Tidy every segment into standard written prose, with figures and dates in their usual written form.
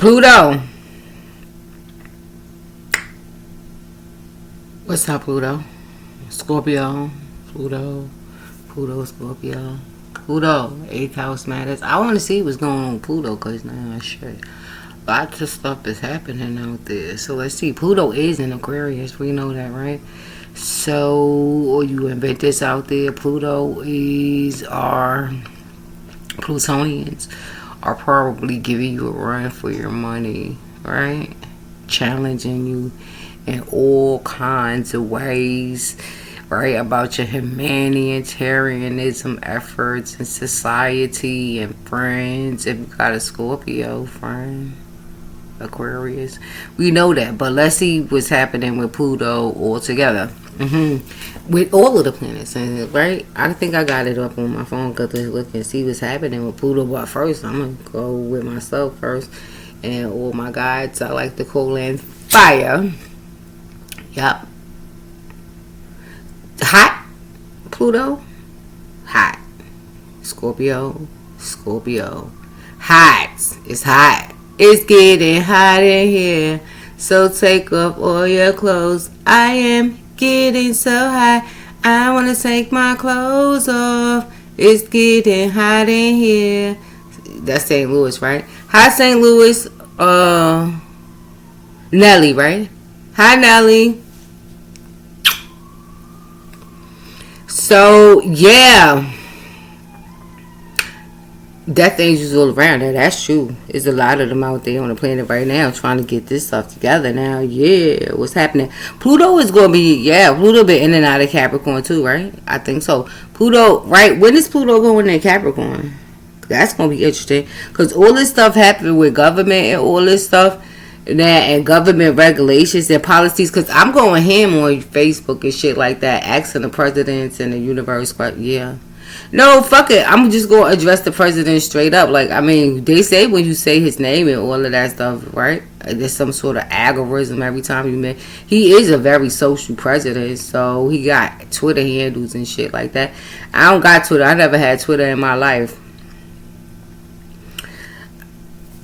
Pluto. What's up, Pluto? Scorpio. Pluto, Scorpio. Pluto, 8th house matters. I want to see what's going on with Pluto because now shit. Lots of stuff is happening out there. So let's see. Pluto is in Aquarius. We know that, right? So, or you invent this out there. Pluto is our Plutonians are probably giving you a run for your money, right? Challenging you in all kinds of ways, right? About your humanitarianism efforts in society and friends. If you got a Scorpio friend, Aquarius, we know that. But let's see what's happening with Pluto altogether. With all of the planets, right? I think I got it up on my phone because to look and see what's happening with Pluto. But first, I'm gonna go with myself first, and all my guides I like to call in fire. Yup. Hot Pluto, hot. Scorpio, hot. It's hot. It's getting hot in here. So take off all your clothes. I am getting so hot. I want to take my clothes off. It's getting hot in here. That's St. Louis, right? Hi, St. Louis. Nelly, right? Hi, Nelly. So, yeah. Death angels all around there. That's true. There's a lot of them out there on the planet right now trying to get this stuff together now. Yeah, what's happening? Pluto is going to be, Pluto be in and out of Capricorn too, right? I think so. Pluto, right? When is Pluto going in Capricorn? That's going to be interesting. Because all this stuff happened with government and all this stuff. And government regulations and policies. Because I'm going ham on Facebook and shit like that. Asking the presidents and the universe. Yeah. No, fuck it. I'm just going to address the president straight up. Like, I mean, they say when you say his name and all of that stuff, right? There's some sort of algorithm every time you make. He is a very social president, so he got Twitter handles and shit like that. I don't got Twitter. I never had Twitter in my life.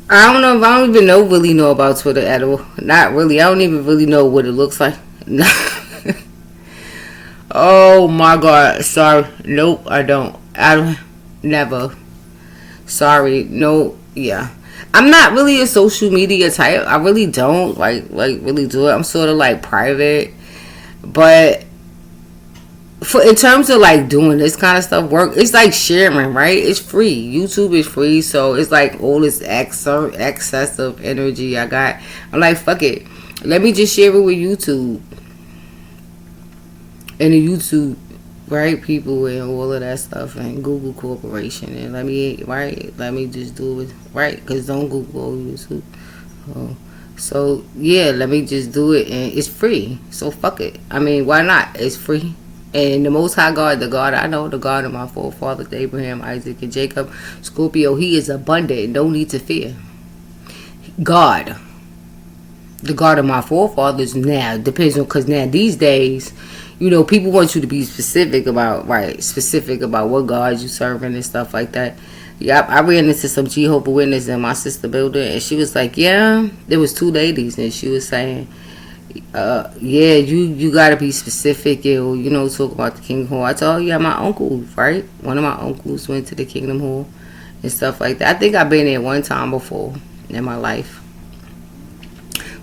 I don't know if I don't even really know about Twitter at all. Not really. I don't even really know what it looks like. Oh my God. Sorry. Nope, I don't. Never. Sorry. No. Yeah. I'm not really a social media type. I really don't like really do it. I'm sort of like private. But in terms of like doing this kind of stuff, it's like sharing, right? It's free. YouTube is free, so it's like all this excessive energy I got. I'm like, fuck it. Let me just share it with YouTube. And the YouTube, right, people and all of that stuff, and Google Corporation, and let me just do it, right, because don't Google YouTube. So yeah, let me just do it, and it's free, so fuck it. I mean, why not? It's free. And the Most High God, the God I know, the God of my forefathers, Abraham, Isaac, and Jacob, Scorpio, he is abundant, no need to fear. God, the God of my forefathers, now depends on, because now these days, you know, people want you to be specific about what God you serving and stuff like that. Yeah, I ran into some Jehovah's Witnesses in my sister building, and she was like, yeah, there was 2 ladies, and she was saying, you gotta be specific, you know, talk about the Kingdom Hall. I told her, yeah, my uncle, right? One of my uncles went to the Kingdom Hall and stuff like that. I think I've been there one time before in my life.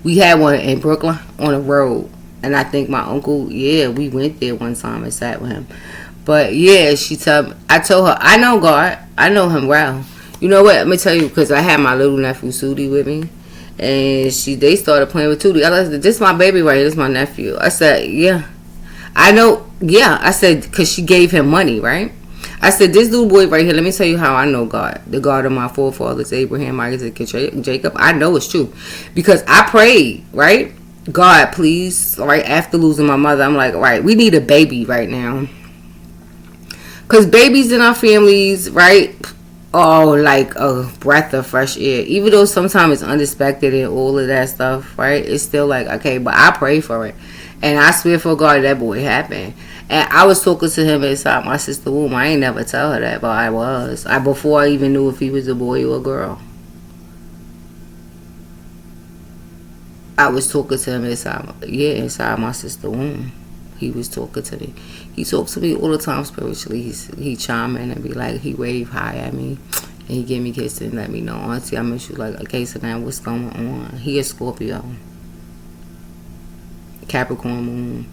We had one in Brooklyn on a road. And I think my uncle, we went there one time and sat with him. But yeah, I told her, I know God. I know him well. You know what? Let me tell you, because I had my little nephew Sudi with me. And they started playing with Tootie. I said, this is my baby right here. This is my nephew. I said, yeah. I know. Yeah. I said, because she gave him money, right? I said, this little boy right here, let me tell you how I know God. The God of my forefathers, Abraham, Isaac, and Jacob. I know it's true. Because I prayed, right? God, please, right after losing my mother, I'm like, right, we need a baby right now. Because babies in our families, right, are like a breath of fresh air. Even though sometimes it's unexpected and all of that stuff, right, it's still like, okay, but I pray for it. And I swear for God that boy happened. And I was talking to him inside my sister's womb. I ain't never tell her that, but I was. Before I even knew if he was a boy or a girl. I was talking to him inside my sister's womb. He was talking to me. He talks to me all the time spiritually. He chime in and be like, he wave hi at me. And he give me kisses and let me know, Auntie, I miss you. Like, okay, so now what's going on? He is Scorpio. Capricorn moon.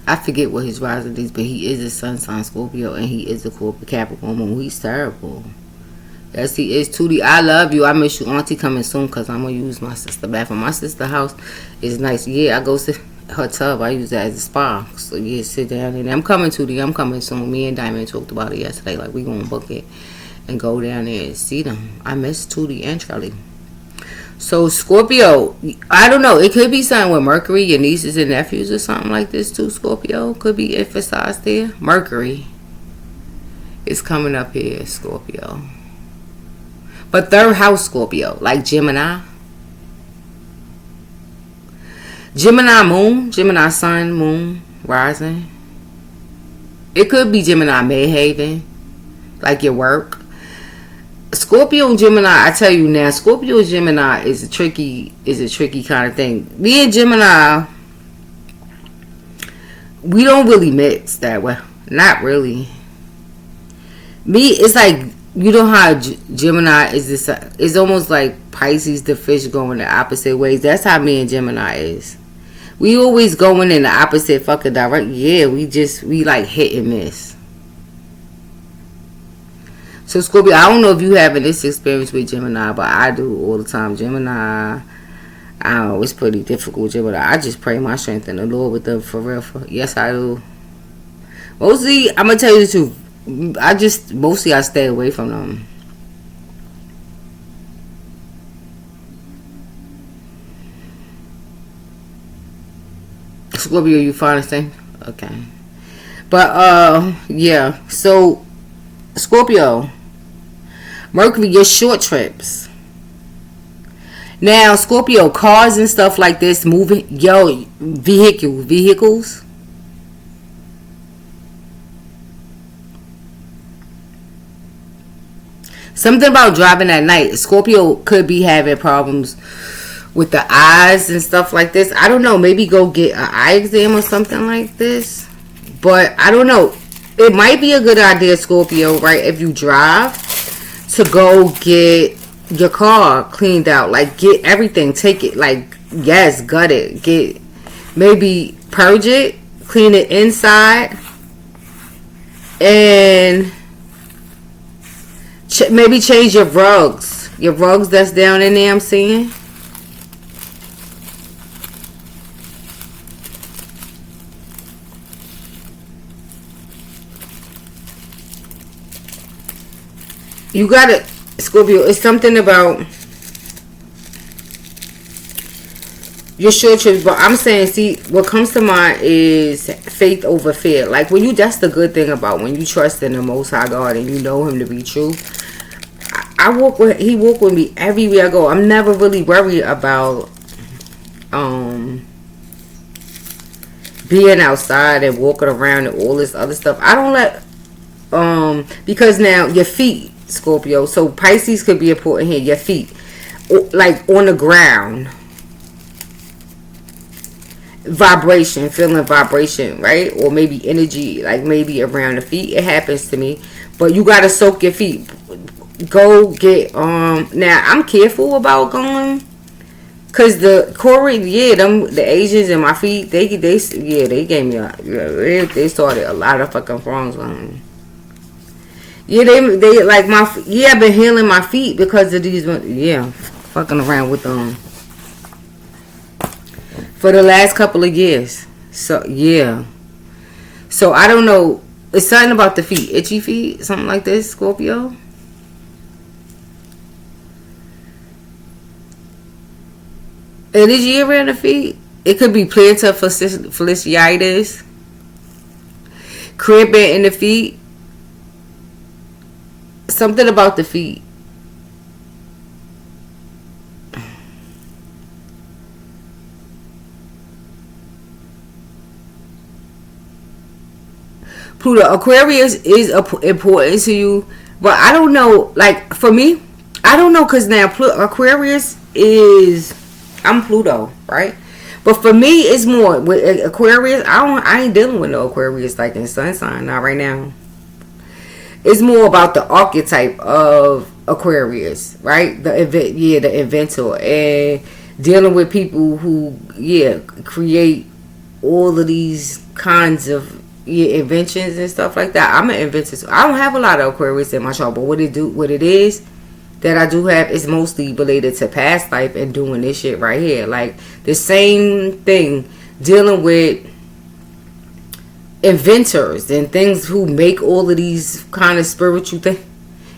I forget what his rising is, but he is a sun sign Scorpio, and he is a Capricorn moon. He's terrible. Yes, he is. Tootie, I love you. I miss you. Auntie coming soon because I'm going to use my sister bathroom. My sister's house is nice. Yeah, I go to her tub. I use that as a spa. So, yeah, sit down in there. I'm coming, Tootie. I'm coming soon. Me and Diamond talked about it yesterday. Like, we going to book it and go down there and see them. I miss Tootie and Charlie. So, Scorpio, I don't know. It could be something with Mercury, your nieces and nephews or something like this too, Scorpio. Could be emphasized there. Mercury is coming up here, Scorpio. But third house Scorpio, like Gemini. Gemini moon, Gemini sun, moon, rising. It could be Gemini Mayhaven, like your work. Scorpio and Gemini, I tell you now, Scorpio and Gemini is a tricky kind of thing. Me and Gemini, we don't really mix that well. Not really. Me, it's like, you know how Gemini is this, it's almost like Pisces, the fish, going the opposite ways. That's how me and Gemini is. We always going in the opposite fucking direction. Yeah, we like hit and miss. So Scorpio, I don't know if you having this experience with Gemini, but I do all the time. Gemini, I don't know, it's pretty difficult, Gemini. I just pray my strength in the Lord with them, for real. Yes, I do. Mostly, I'm going to tell you the truth. Mostly I stay away from them. Scorpio, you find the same? Okay. But, yeah. So, Scorpio, Mercury, your short trips. Now, Scorpio, cars and stuff like this, moving, vehicles. Something about driving at night. Scorpio could be having problems with the eyes and stuff like this. I don't know. Maybe go get an eye exam or something like this. But I don't know. It might be a good idea, Scorpio, right? If you drive, to go get your car cleaned out. Like, get everything. Take it. Like, yes, gut it. Maybe purge it. Clean it inside. And maybe change your rugs. Your rugs that's down in there, I'm seeing. You gotta, Scorpio, it's something about your short trips, but I'm saying, see, what comes to mind is faith over fear. Like, that's the good thing about when you trust in the Most High God and you know Him to be true. He walk with me everywhere I go. I'm never really worried about being outside and walking around and all this other stuff. I don't let because now your feet, Scorpio, so Pisces could be important here. Your feet, like on the ground, feeling vibration, right? Or maybe energy, like maybe around the feet. It happens to me, but you gotta soak your feet. Go get now I'm careful about going, cause the Korean, the Asians in my feet, they gave me they started a lot of fucking wrongs on me. Yeah, they like I've been healing my feet because of these, fucking around with them for the last couple of years. So so I don't know, it's something about the feet, itchy feet, something like this, Scorpio. Energy around the feet. It could be plantar fasciitis, cramping in the feet. Something about the feet. Pluto, Aquarius is important to you, but I don't know. Like, for me, I don't know, because now Aquarius is, I'm Pluto, right? But for me, it's more with Aquarius. I ain't dealing with no Aquarius like in sun sign, not right now. It's more about the archetype of Aquarius, right? The inventor, and dealing with people who, create all of these kinds of inventions and stuff like that. I'm an inventor, so I don't have a lot of Aquarius in my chart, but what it is that I do have is mostly related to past life and doing this shit right here. Like the same thing, dealing with inventors and things who make all of these kind of spiritual things,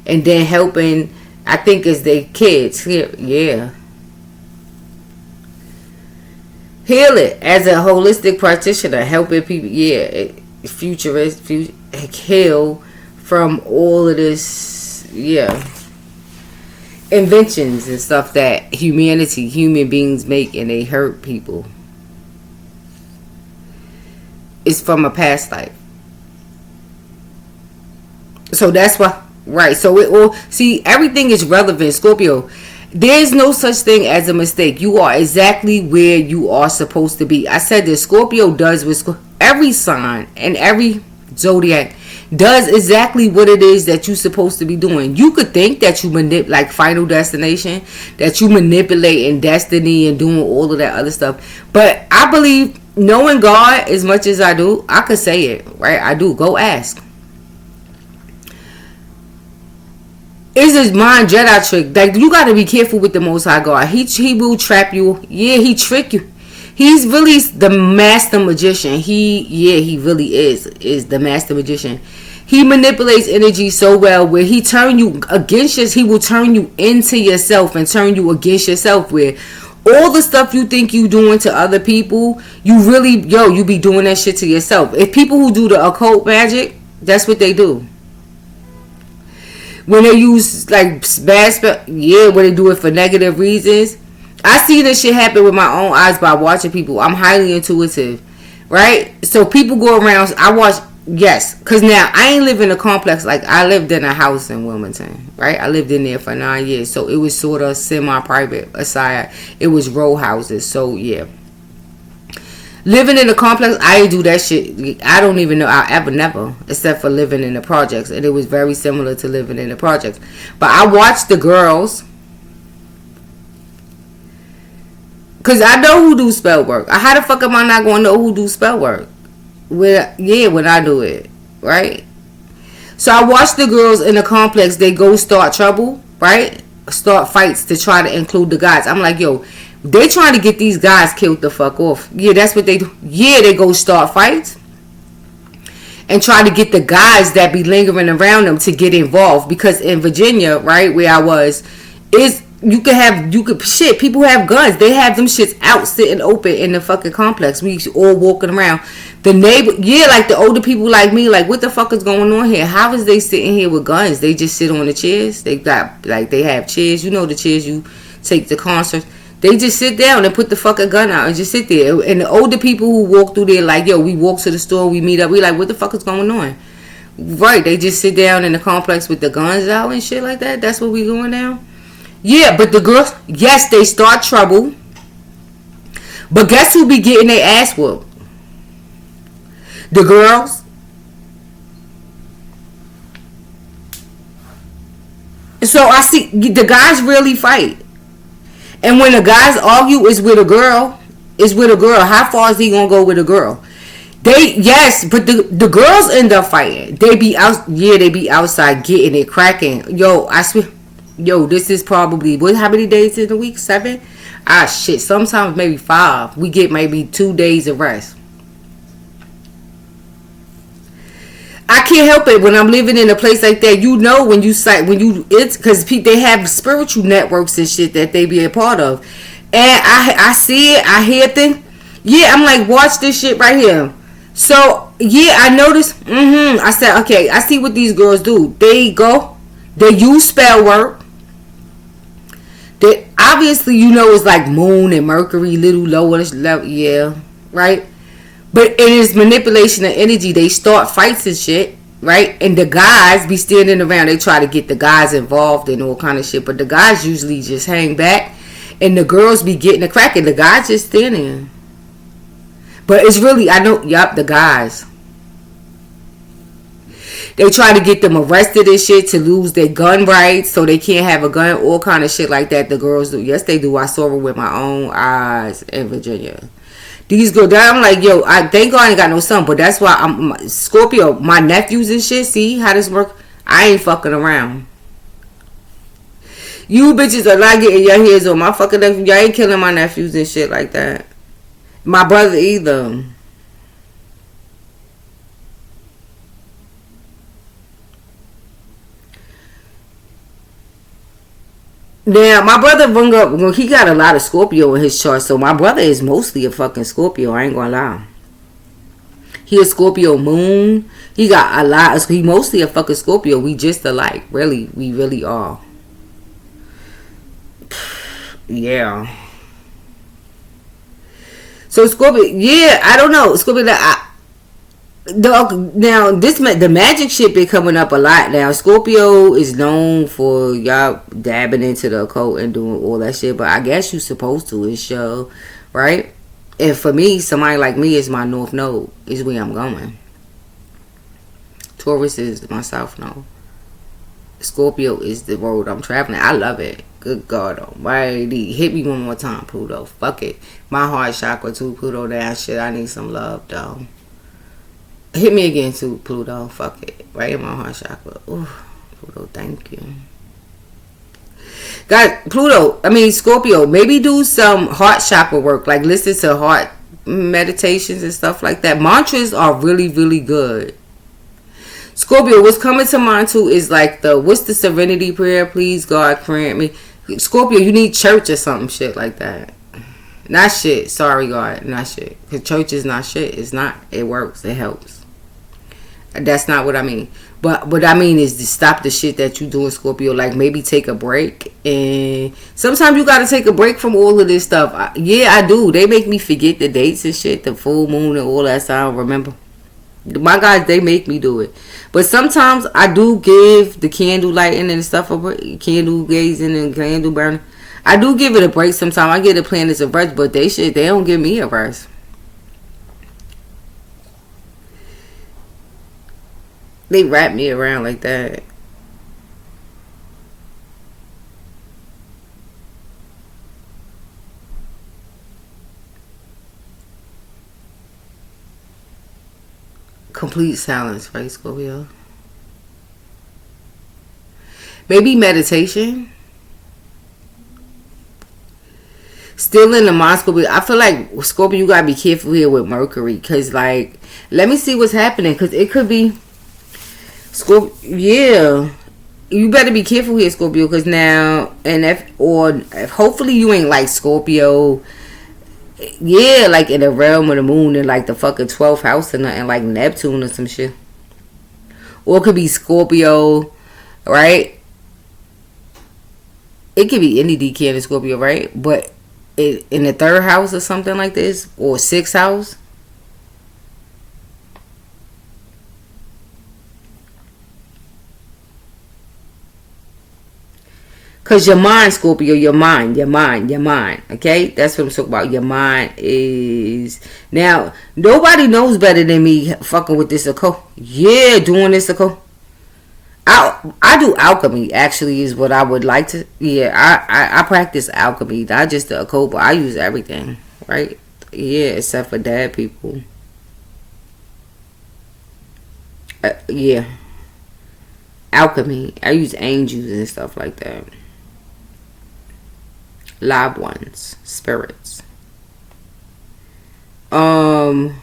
and then helping, I think, as their kids. Yeah. Heal it as a holistic practitioner, helping people, heal from all of this, inventions and stuff that human beings make, and they hurt people. It's from a past life. So that's why, right? So it all, see, everything is relevant, Scorpio. There's no such thing as a mistake. You are exactly where you are supposed to be. I said this, Scorpio does with every sign and every zodiac does exactly what it is that you're supposed to be doing. You could think that you like Final Destination, that you manipulating destiny and doing all of that other stuff. But I believe, knowing God as much as I do, I could say it, right? I do. Go ask. It's a mind Jedi trick. Like, you got to be careful with the Most High God. He will trap you. Yeah, he trick you. He's really the master magician. He really is the master magician. He manipulates energy so well where he turn you against you. He will turn you into yourself and turn you against yourself, where all the stuff you think you doing to other people, you really, you be doing that shit to yourself. If people who do the occult magic, that's what they do. When they use like bad spell, when they do it for negative reasons. I see this shit happen with my own eyes by watching people. I'm highly intuitive, right? So people go around, I watch, yes, because now I ain't live in a complex. Like, I lived in a house in Wilmington, right? I lived in there for 9 years, so it was sort of semi-private aside. It was row houses, so yeah. Living in a complex, I ain't do that shit. I don't even know I ever, never, except for living in the projects, and it was very similar to living in the projects. But I watched the girls, because I know who do spell work. How the fuck am I not going to know who do spell work? When I do it, right? So I watch the girls in the complex. They go start trouble, right? Start fights to try to include the guys. I'm like, they trying to get these guys killed the fuck off. Yeah, that's what they do. Yeah, they go start fights and try to get the guys that be lingering around them to get involved. Because in Virginia, right, where I was, people have guns. They have them shits out sitting open in the fucking complex. We all walking around. The neighbor, like the older people like me, like, what the fuck is going on here? How is they sitting here with guns? They just sit on the chairs. They got, like, they have chairs. You know the chairs you take to concerts. They just sit down and put the fucking gun out and just sit there. And the older people who walk through there, like, we walk to the store, we meet up. We like, what the fuck is going on? Right, they just sit down in the complex with the guns out and shit like that. That's what we doing now. Yeah, but the girls, yes, they start trouble. But guess who be getting their ass whooped? The girls. So I see the guys really fight. And when the guys argue, it's with a girl. How far is he gonna go with a girl? But the girls end up fighting. They be outside getting it cracking. I swear. This is probably, how many days in a week? 7? Shit. Sometimes maybe 5. We get maybe 2 days of rest. I can't help it when I'm living in a place like that. It's because they have spiritual networks and shit that they be a part of. And I see it, I hear things. Yeah, I'm like, watch this shit right here. So, I noticed, I said, okay, I see what these girls do. They use spell work. They obviously, it's like Moon and Mercury, little lower level, right? But it is manipulation of energy. They start fights and shit, right? And the guys be standing around. They try to get the guys involved in all kind of shit. But the guys usually just hang back. And the girls be getting the crack and the guys just standing. But it's really, I know, yup, the guys. They try to get them arrested and shit to lose their gun rights so they can't have a gun, all kind of shit like that. The girls do. Yes, they do. I saw it with my own eyes in Virginia. These girls, I'm like, yo, I thank God I ain't got no son, but that's why I'm Scorpio. My nephews and shit, see how this work? I ain't fucking around. You bitches are not getting your hands on my fucking nephews. Y'all ain't killing my nephews and shit like that. My brother either. Now, my brother rung up, he got a lot of Scorpio in his chart, so my brother is mostly a fucking Scorpio, I ain't gonna lie. He a Scorpio moon. He got a lot, he mostly a fucking Scorpio. We just alike, really, we really are. Yeah. So Scorpio, yeah, I don't know. Scorpio, now the magic shit been coming up a lot now. Scorpio is known for y'all dabbing into the occult and doing all that shit, but I guess you supposed to. It's show, right? And for me, somebody like me is my north node. Is where I'm going. Taurus is my south node. Scorpio is the road I'm traveling. I love it. Good God almighty. Hit me one more time, Pluto. Fuck it. My heart chakra too, Pluto. That shit. I need some love, though. Hit me again too, Pluto. Fuck it. Right in my heart chakra. Ooh, Pluto, thank you. God, Scorpio, maybe do some heart chakra work. Like listen to heart meditations and stuff like that. Mantras are really, really good. Scorpio, what's coming to mind too is like what's the serenity prayer? Please, God, grant me. Scorpio, you need church or something shit like that. Not shit. Sorry, God. Not shit. Because church is not shit. It's not. It works. It helps. That's not what I mean. But what I mean is to stop the shit that you doing, Scorpio. Like maybe take a break. And sometimes you got to take a break from all of this stuff. I do. They make me forget the dates and shit. The full moon and all that stuff. I don't remember. My guys, they make me do it. But sometimes I do give the candle lighting and stuff a break. Candle gazing and candle burning. I do give it a break sometimes. I get the planets a rest. But they don't give me a rest. They wrap me around like that. Complete silence, right, Scorpio? Maybe meditation. Still in the mind, Scorpio. I feel like, Scorpio, you gotta be careful here with Mercury. Because, like, let me see what's happening. Because it could be... Scorpio, yeah, you better be careful here, Scorpio, because now, and if hopefully you ain't like Scorpio, yeah, like in the realm of the moon in like the fucking 12th house or nothing, like Neptune or some shit, or it could be Scorpio, right? It could be any decan in Scorpio, right? But in the 3rd house or something like this, or 6th house. Because your mind, Scorpio, your mind. Okay? That's what I'm talking about. Your mind is... Now, nobody knows better than me fucking with this occult. Yeah, doing this occult. I do alchemy, actually, is what I would like to... Yeah, I practice alchemy. Not just the occult, but I use everything. Right? Yeah, except for dead people. Yeah. Alchemy. I use angels and stuff like that. Live ones, spirits. So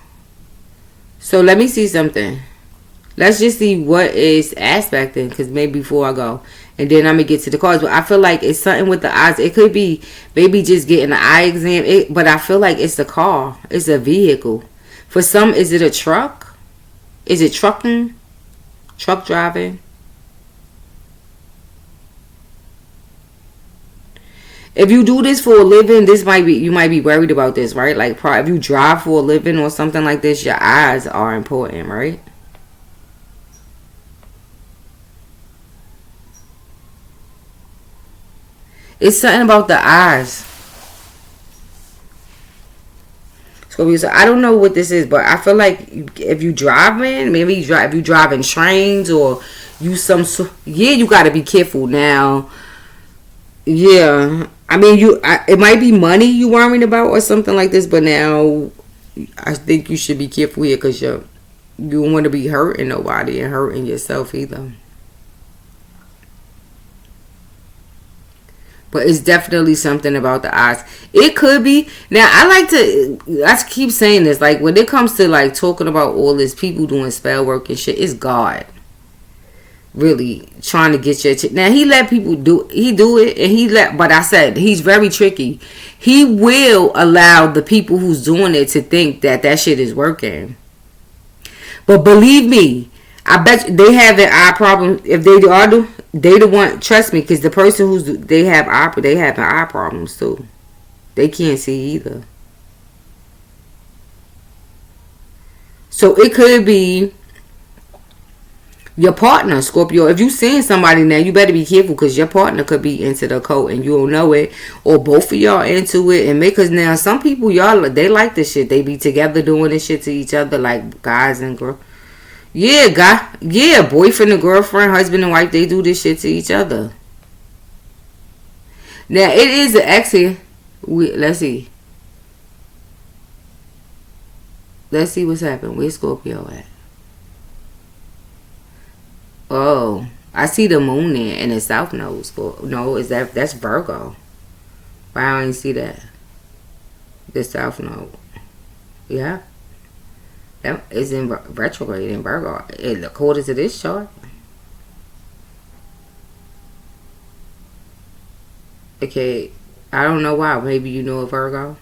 let me see something. Let's just see what is aspecting, because maybe before I go, and then I'm gonna get to the cards. But I feel like it's something with the eyes. It could be maybe just getting an eye exam. But I feel like it's the car. It's a vehicle. For some, is it a truck? Is it trucking? Truck driving? If you do this for a living, you might be worried about this, right? Like, if you drive for a living or something like this, your eyes are important, right? It's something about the eyes. Scorpio. So I don't know what this is, but I feel like if you driving, maybe if you driving trains or you you got to be careful now. Yeah, I mean it might be money you worrying about or something like this, but now I think you should be careful here because you don't want to be hurting nobody and hurting yourself either. But it's definitely something about the eyes. It could be. Now, I keep saying this. Like, when it comes to, like, talking about all this people doing spell work and shit, it's God. Really trying to get your... Now, he let people do... He do it, and But I said, he's very tricky. He will allow the people who's doing it to think that shit is working. But believe me, I bet they have an eye problem. If they are they the one. Trust me, because the person they have an eye problems too. They can't see either. So it could be your partner, Scorpio. If you seeing somebody now, you better be careful because your partner could be into the cult and you don't know it, or both of y'all into it. And because now some people they like this shit. They be together doing this shit to each other, like guys and girls. Yeah, boyfriend and girlfriend, husband and wife, they do this shit to each other. Now, it is an exit. Let's see. Let's see what's happening. Where's Scorpio at? Oh, I see the moon there in the south node. No, that's Virgo. Why I don't see that? The south node. Yeah. That is in retrograde in Virgo. According to this chart. Okay, I don't know why. Maybe you know a Virgo.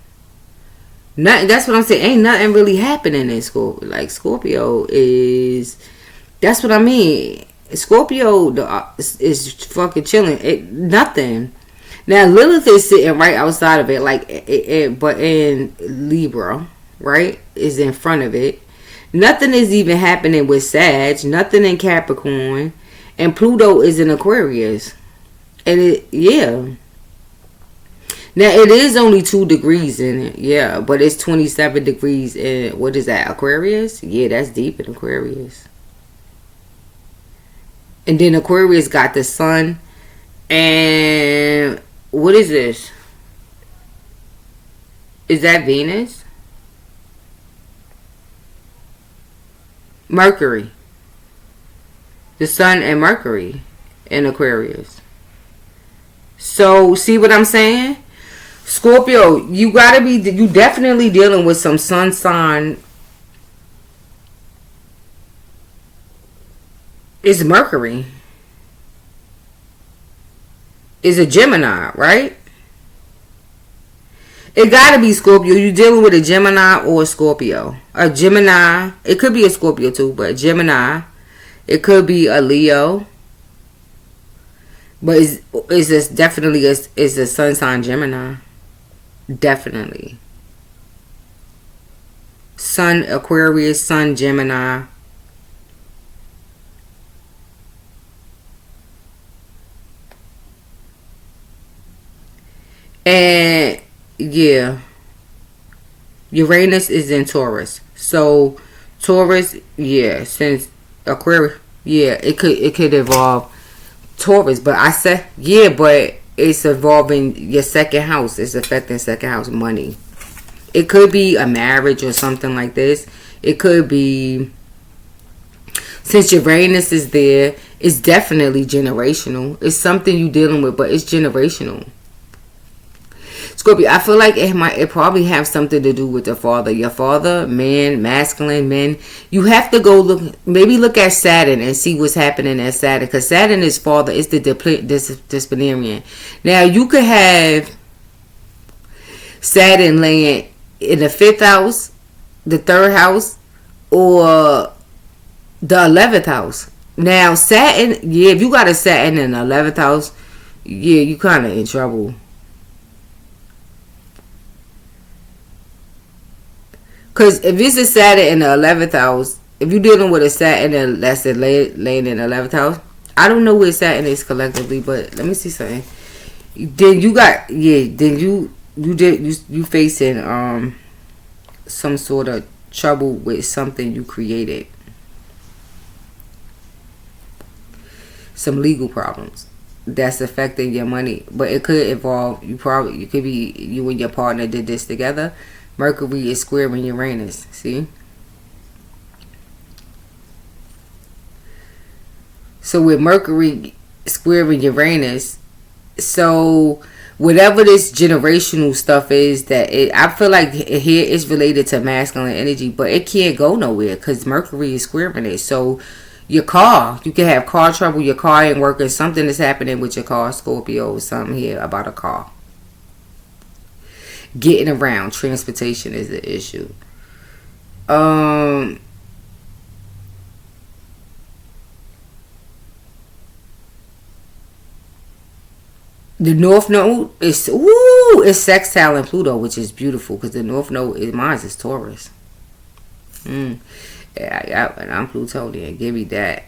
Nothing. That's what I'm saying. Ain't nothing really happening in Scorpio. Like Scorpio is. That's what I mean. Scorpio is fucking chilling. Nothing. Now Lilith is sitting right outside of it, but in Libra, right, is in front of it. Nothing is even happening with Sag. Nothing in Capricorn, and Pluto is in Aquarius. And now it is only 2 degrees in it, yeah, but it's 27 degrees in what is that, Aquarius? Yeah, that's deep in Aquarius. And then Aquarius got the sun, and what is this? Is that Venus? Mercury. The sun and Mercury in Aquarius. So, see what I'm saying? Scorpio, you definitely dealing with some sun sign. It's Mercury. It's a Gemini, right? It gotta be Scorpio. You dealing with a Gemini or a Scorpio. A Gemini. It could be a Scorpio too, but Gemini. It could be a Leo. But it's definitely it's a sun sign Gemini. Definitely. Sun Aquarius, Sun Gemini. And yeah, Uranus is in Taurus. So Taurus, yeah, since Aquarius, yeah, it could evolve Taurus. But I said, yeah, but it's involving your second house. It's affecting second house money. It could be a marriage or something like this. It could be, since Uranus is there, it's definitely generational. It's something you're dealing with, but it's generational. Scorpio, I feel like it probably have something to do with the father. Your father, man, masculine men. You have to go look at Saturn and see what's happening at Saturn. Because Saturn is father. It's the disciplinarian. Now, you could have Saturn laying in the 5th house, the 3rd house, or the 11th house. Now, Saturn, yeah, if you got a Saturn in the 11th house, yeah, you kind of in trouble. Because if it's a Saturn in the 11th house, if you're dealing with a Saturn that's laying in the 11th house, I don't know where Saturn is collectively, but let me see something. Then you got, yeah, then you facing some sort of trouble with something you created. Some legal problems that's affecting your money. But it could involve, you could be, you and your partner did this together. Mercury is squaring Uranus. See? So with Mercury squaring Uranus, so whatever this generational stuff is, that I feel like here is related to masculine energy, but it can't go nowhere because Mercury is squaring it. So your car, you can have car trouble, your car ain't working, something is happening with your car, Scorpio, something here about a car. Getting around, transportation is the issue. The North Node is it's sextile in Pluto, which is beautiful because the North Node is mine is Taurus. Yeah, and I'm Plutonian. Give me that.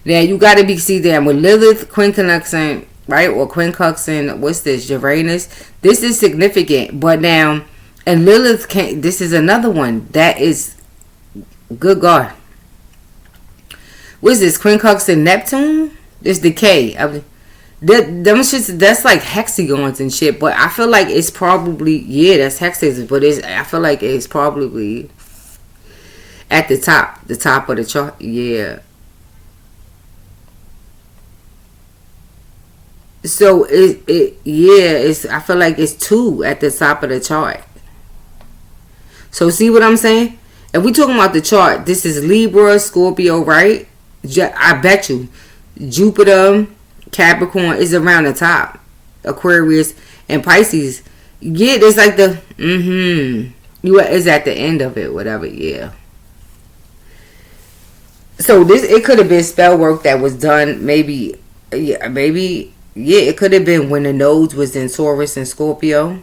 Now you got to be see that with Lilith quincunxing, right, or quincunxing. What's this? Uranus. This is significant, but now and Lilith can't. This is another one that is good. God, what's this? Quincunxing Neptune. This decay. Them shits, that's like hexagons and shit, but I feel like it's probably, yeah, that's hexagons, but I feel like it's probably at the top of the chart, yeah. So I feel like it's 2 at the top of the chart. So see what I'm saying? If we talking about the chart, this is Libra, Scorpio, right? I bet you Jupiter, Capricorn is around the top. Aquarius and Pisces. Yeah, it's like the you is at the end of it, whatever, yeah. So it could have been spell work that was done maybe it could have been when the nodes was in Taurus and Scorpio.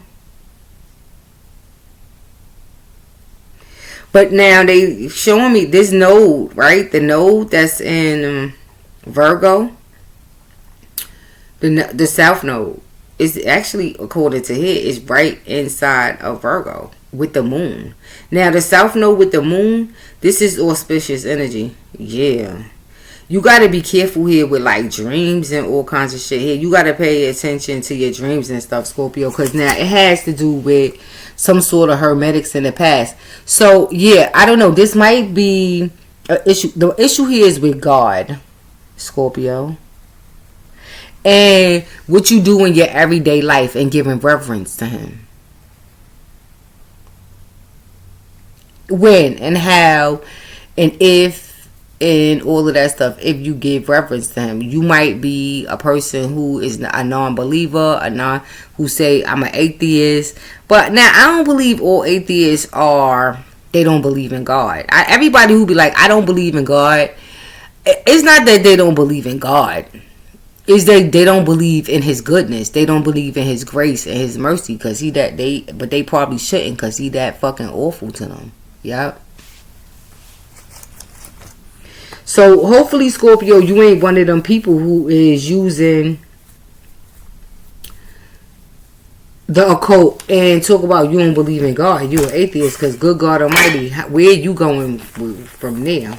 But now they showing me this node, right? The node that's in Virgo. The South Node is actually, according to here, is right inside of Virgo with the moon. Now, the South Node with the moon, this is auspicious energy. Yeah. You got to be careful here with, like, dreams and all kinds of shit here. You got to pay attention to your dreams and stuff, Scorpio, because now it has to do with some sort of hermetics in the past. So, yeah, I don't know. This might be an issue. The issue here is with God, Scorpio. And what you do in your everyday life and giving reverence to him. When and how and if and all of that stuff. If you give reverence to him, you might be a person who is a non-believer, who say I'm an atheist. But now I don't believe all atheists they don't believe in God. Everybody who be like, I don't believe in God. It's not that they don't believe in God. Is they don't believe in his goodness. They don't believe in his grace and his mercy because but they probably shouldn't because he that fucking awful to them. Yep. So hopefully, Scorpio, you ain't one of them people who is using the occult and talk about you don't believe in God. You an atheist because good God Almighty, where you going from there?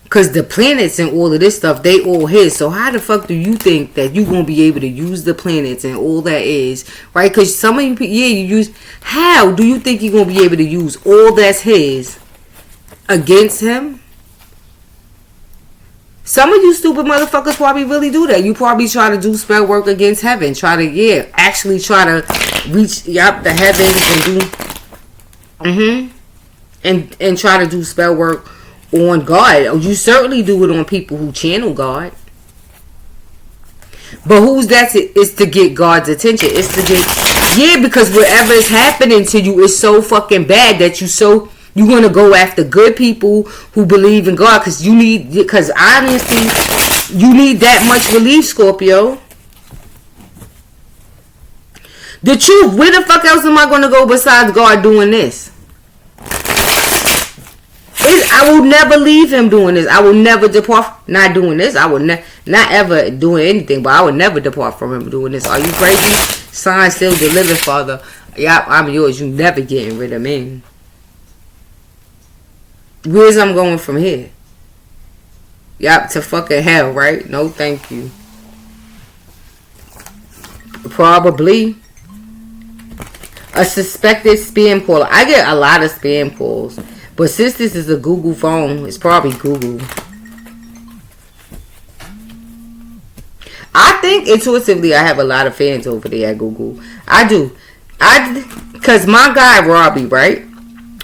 Because the planets and all of this stuff, they all his. So how the fuck do you think that you going to be able to use the planets and all that is, right? Because some of you, you use, how do you think you're going to be able to use all that's his against him? Some of you stupid motherfuckers probably really do that. You probably try to do spell work against heaven. Actually try to reach, the heavens and do, and try to do spell work on God. You certainly do it on people who channel God. But who's that? It's to get God's attention. It's to get, because whatever is happening to you is so fucking bad that you want to go after good people who believe in God because honestly, you need that much relief, Scorpio. The truth, where the fuck else am I going to go besides God doing this? I will never leave him doing this. I will never depart. Not doing this. I will not ever doing anything. But I will never depart from him doing this. Are you crazy? Sign, still delivered, Father. Yeah, I'm yours. You never getting rid of me. Where's I'm going from here? Yup, to fucking hell, right? No, thank you. Probably a suspected spam caller. I get a lot of spam calls, but since this is a Google phone, it's probably Google. I think intuitively I have a lot of fans over there at Google. I do. Cause my guy Robbie, right?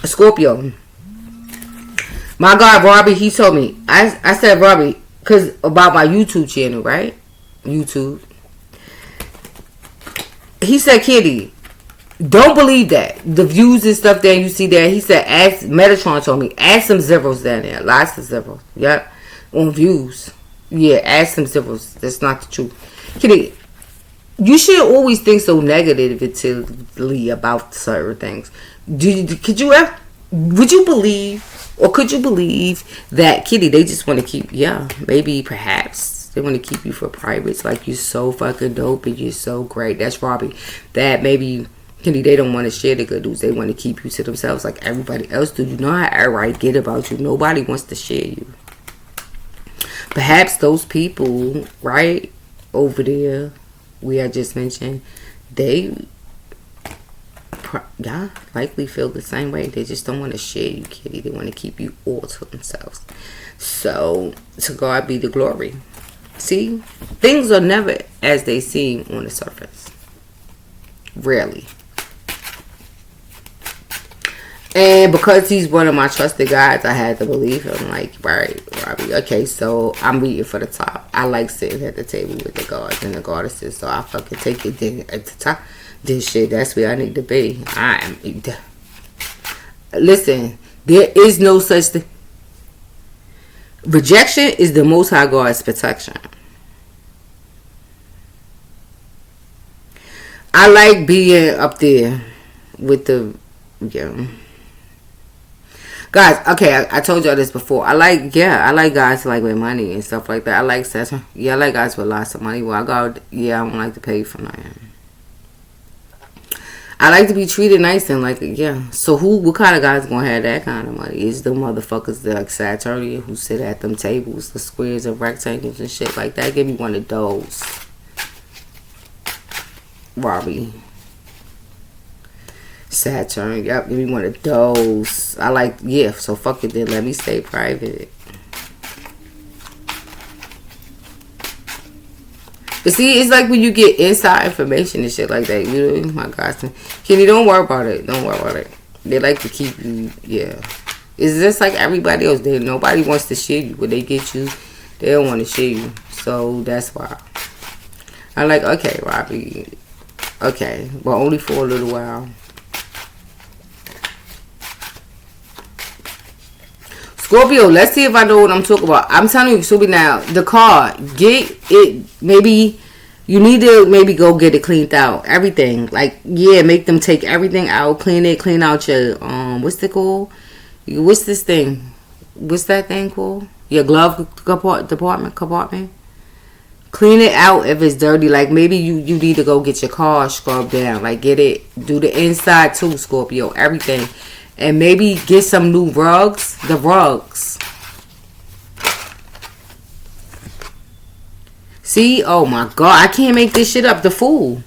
Scorpio. My guy Robbie, he told me. I said Robbie, cause about my YouTube channel, right? YouTube. He said, Kitty, don't believe that. The views and stuff that you see there. He said, ask, Metatron told me, add some zeros down there. Lots of zeros. Yep. On views. Yeah, add some zeros. That's not the truth. Kitty, you shouldn't always think so negatively about certain things. Would you believe, or could you believe that, Kitty, they just want to keep, maybe, perhaps, they want to keep you for privates. Like, you're so fucking dope and you're so great. That's Robbie. That maybe, Kitty, they don't want to share the good news. They want to keep you to themselves like everybody else do. You know how everybody get about you. Nobody wants to share you. Perhaps those people, right, over there, we I just mentioned, they likely feel the same way. They just don't want to share you, Kitty. They want to keep you all to themselves. So, to God be the glory. See, things are never as they seem on the surface. Rarely. And because he's one of my trusted guys, I had to believe him. Like, right, Robbie. Okay, so I'm reading for the top. I like sitting at the table with the guards and the goddesses, so I fucking take it there at the top. This shit, that's where I need to be. Listen, there is no such thing. Rejection is the Most High God's protection. I like being up there with the, guys. Okay, I told y'all this before. I like guys like with money and stuff like that. I like sex. Yeah, I like guys with lots of money. Well, I don't like to pay for nothing. I like to be treated nice and like, So what kind of guys gonna have that kind of money? Is the motherfuckers like Saturnian who sit at them tables, the squares and rectangles and shit like that? Give me one of those. Robbie. Saturn, yep, give me one of those. I like, so fuck it then, let me stay private. But see, it's like when you get inside information and shit like that. You know, my gosh. Kenny, don't worry about it. Don't worry about it. They like to keep you, It's just like everybody else. Nobody wants to share you. When they get you, they don't want to share you. So that's why. I'm like, okay, Robbie. Okay, but only for a little while. Scorpio, let's see if I know what I'm talking about. I'm telling you, Scorpio, now, the car, get it, maybe, you need to maybe go get it cleaned out. Everything. Like, make them take everything out, clean out your, what's it called? What's this thing? What's that thing called? Your glove compartment? Clean it out if it's dirty. Like, maybe you need to go get your car scrubbed down. Like, do the inside too, Scorpio. Everything. And maybe get some new rugs. The rugs. See? Oh my God. I can't make this shit up. The fool.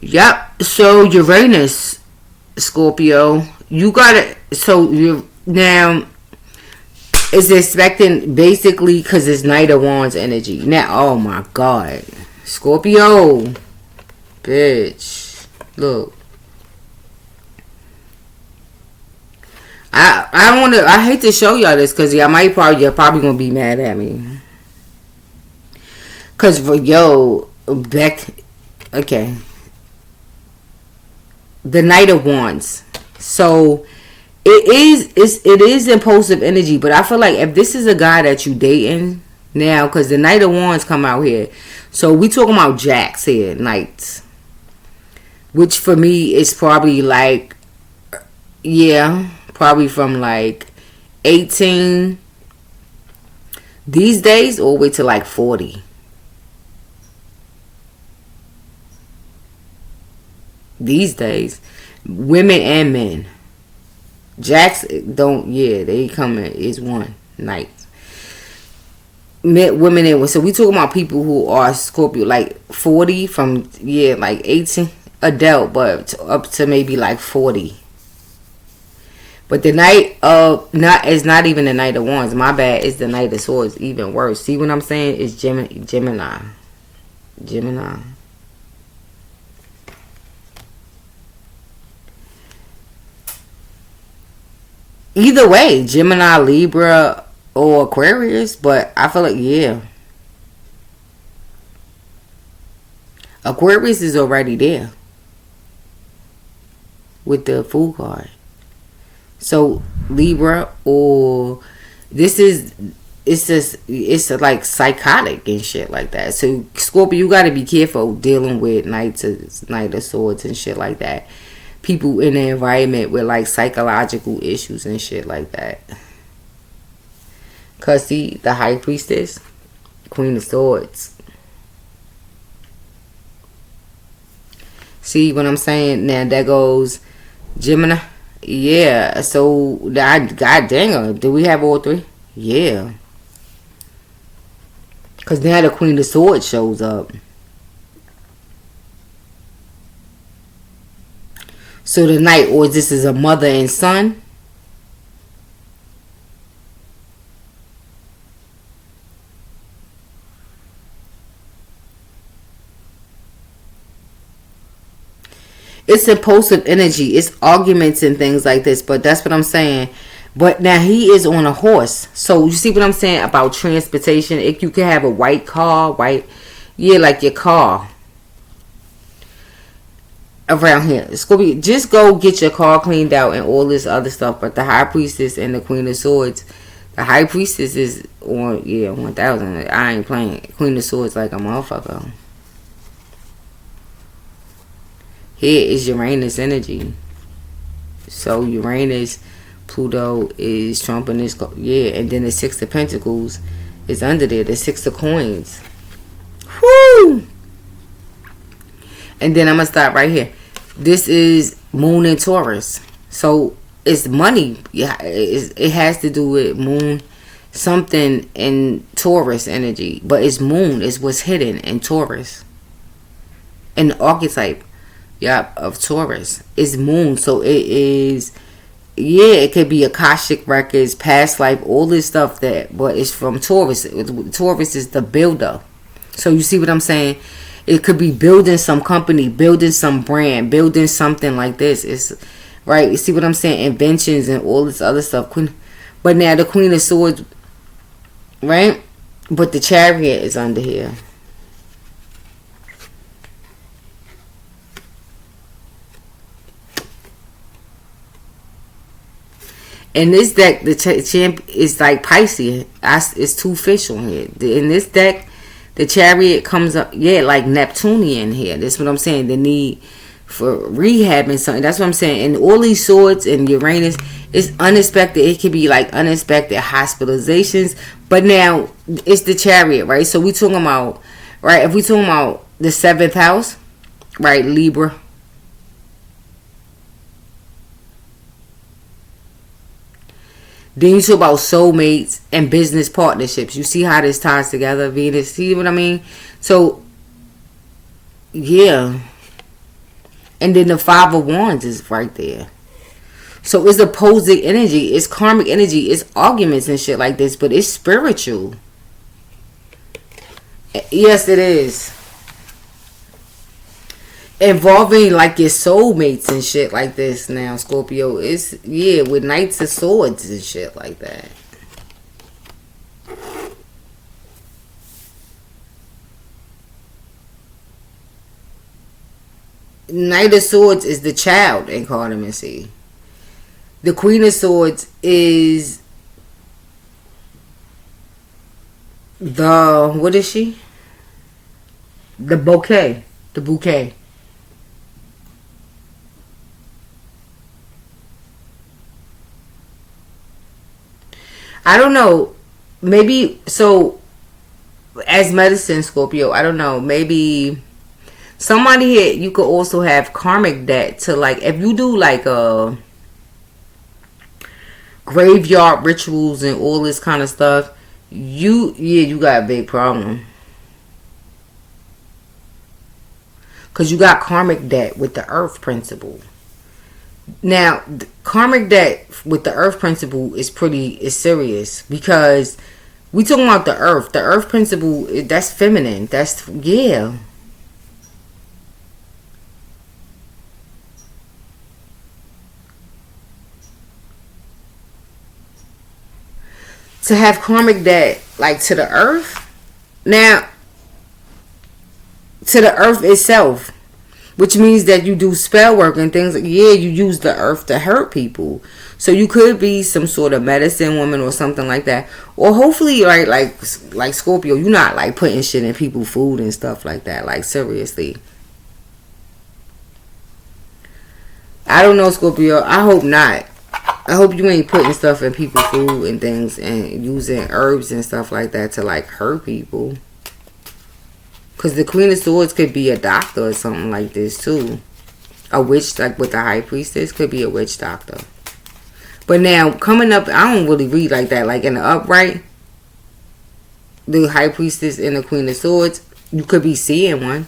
Yep. So Uranus, Scorpio. You gotta. So you now. It's expecting basically because it's Knight of Wands energy. Now, oh my God. Scorpio. Bitch. Look. I hate to show y'all this because you're probably gonna be mad at me. Cause okay. The Knight of Wands. So it is impulsive energy, but I feel like if this is a guy that you dating now, because the Knight of Wands come out here, so we talking about jacks here, knights, which for me is probably like, yeah, probably from like 18 these days all the way to like 40. These days, women and men. Jacks don't, yeah, they come in is one night. Men, women and so we talking about people who are Scorpio, like 40 from, yeah, like 18 adult, but up to maybe like 40. But the night of not is not even the Knight of Wands. My bad. It's the Knight of Swords. Even worse. See what I'm saying? It's Gemini. Either way, Gemini, Libra, or Aquarius. But I feel like, yeah, Aquarius is already there with the Fool card. So Libra, or this is, it's like psychotic and shit like that. So Scorpio, you got to be careful dealing with Knight of Swords and shit like that. People in the environment with like psychological issues and shit like that. Cause see, the High Priestess, Queen of Swords. See what I'm saying? Now there goes Gemini. Yeah, so god dang, do we have all three? Yeah. Cause now the Queen of Swords shows up. So the Knight, or this is a mother and son. It's impulsive energy. It's arguments and things like this. But that's what I'm saying. But now he is on a horse. So you see what I'm saying about transportation? If you can have a white car, yeah, like your car around here. Scorpio, just go get your car cleaned out and all this other stuff. But the High Priestess and the Queen of Swords, the High Priestess is on, yeah, 1000. I ain't playing. Queen of Swords like a motherfucker. Here is Uranus energy. So Uranus, Pluto is trumping this, yeah, and then the Six of Pentacles is under there. The Six of Coins. Whoo! And then I'm gonna stop right here. This is Moon in Taurus. So it's money. Yeah, it has to do with Moon, something in Taurus energy. But it's Moon is what's hidden in Taurus. And the archetype, of Taurus is Moon. So it is, yeah, it could be Akashic records, past life, all this stuff but it's from Taurus. Taurus is the builder. So you see what I'm saying? It could be building some company, building some brand, building something like this. It's right. You see what I'm saying? Inventions and all this other stuff. But now the Queen of Swords, right? But the Chariot is under here. In this deck, the champ is like Pisces. It's two fish on here. In this deck, the Chariot comes up, yeah, like Neptunian here. That's what I'm saying. The need for rehabbing something. That's what I'm saying. And all these swords and Uranus is unexpected. It could be like unexpected hospitalizations. But now it's the Chariot, right? So we talking about, right? If we talking about the 7th house, right? Libra. Then you talk about soulmates and business partnerships. You see how this ties together, Venus? See what I mean? So, yeah. And then the 5 of Wands is right there. So it's opposing energy. It's karmic energy. It's arguments and shit like this. But it's spiritual. Yes, it is. Involving like your soulmates and shit like this now, Scorpio. It's, yeah, with Knights of Swords and shit like that. Knight of Swords is the child in Cardamancy. The Queen of Swords is the, what is she? The bouquet. The bouquet. I don't know. Maybe, so, as medicine, Scorpio, I don't know. Maybe somebody here, you could also have karmic debt to, like, if you do like graveyard rituals and all this kind of stuff, you got a big problem. Because you got karmic debt with the earth principle. Now, karmic debt with the earth principle is serious, because we talking about the earth. The earth principle, that's feminine. That's, yeah. To have karmic debt, like, to the earth. Now, to the earth itself, which means that you do spell work and things. Yeah, you use the earth to hurt people. So you could be some sort of medicine woman or something like that. Or hopefully, right, like Scorpio, you're not like putting shit in people's food and stuff like that. Like, seriously. I don't know, Scorpio. I hope not. I hope you ain't putting stuff in people's food and things and using herbs and stuff like that to like hurt people. Because the Queen of Swords could be a doctor or something like this too. A witch, like with the High Priestess, could be a witch doctor. But now, coming up, I don't really read like that. Like in the upright, the High Priestess and the Queen of Swords, you could be seeing one.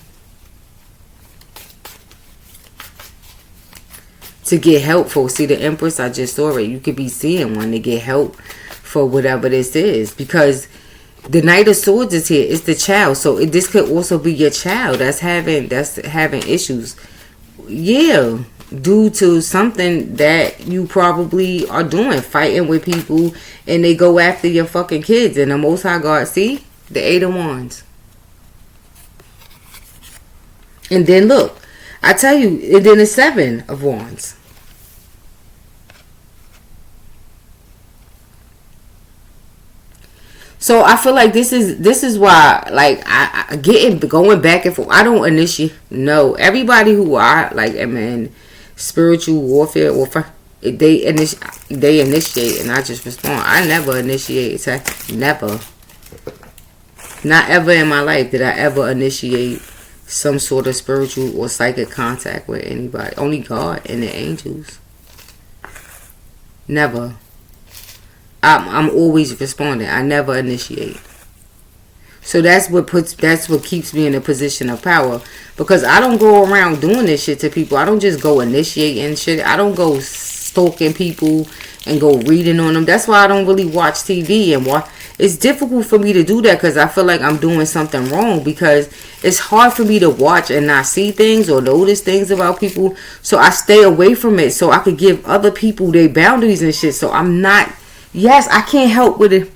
To get help for, see the Empress, I just saw it. You could be seeing one to get help for whatever this is. Because the Knight of Swords is here. It's the child. So this could also be your child that's having issues. Yeah. Due to something that you probably are doing. Fighting with people. And they go after your fucking kids. And the Most High God, see? The Eight of Wands. And then look. I tell you. And then the Seven of Wands. So I feel like this is why, like, I getting going back and forth. I don't initiate. No, everybody who I like am in spiritual warfare or they initiate and I just respond. I never initiate attack. Never. Not ever in my life did I ever initiate some sort of spiritual or psychic contact with anybody. Only God and the angels. Never. I'm always responding. I never initiate. So that's what keeps me in a position of power, because I don't go around doing this shit to people. I don't just go initiating shit. I don't go stalking people and go reading on them. That's why I don't really watch TV and watch. It's difficult for me to do that because I feel like I'm doing something wrong, because it's hard for me to watch and not see things or notice things about people. So I stay away from it so I could give other people their boundaries and shit. So I'm not. Yes, I can't help with it.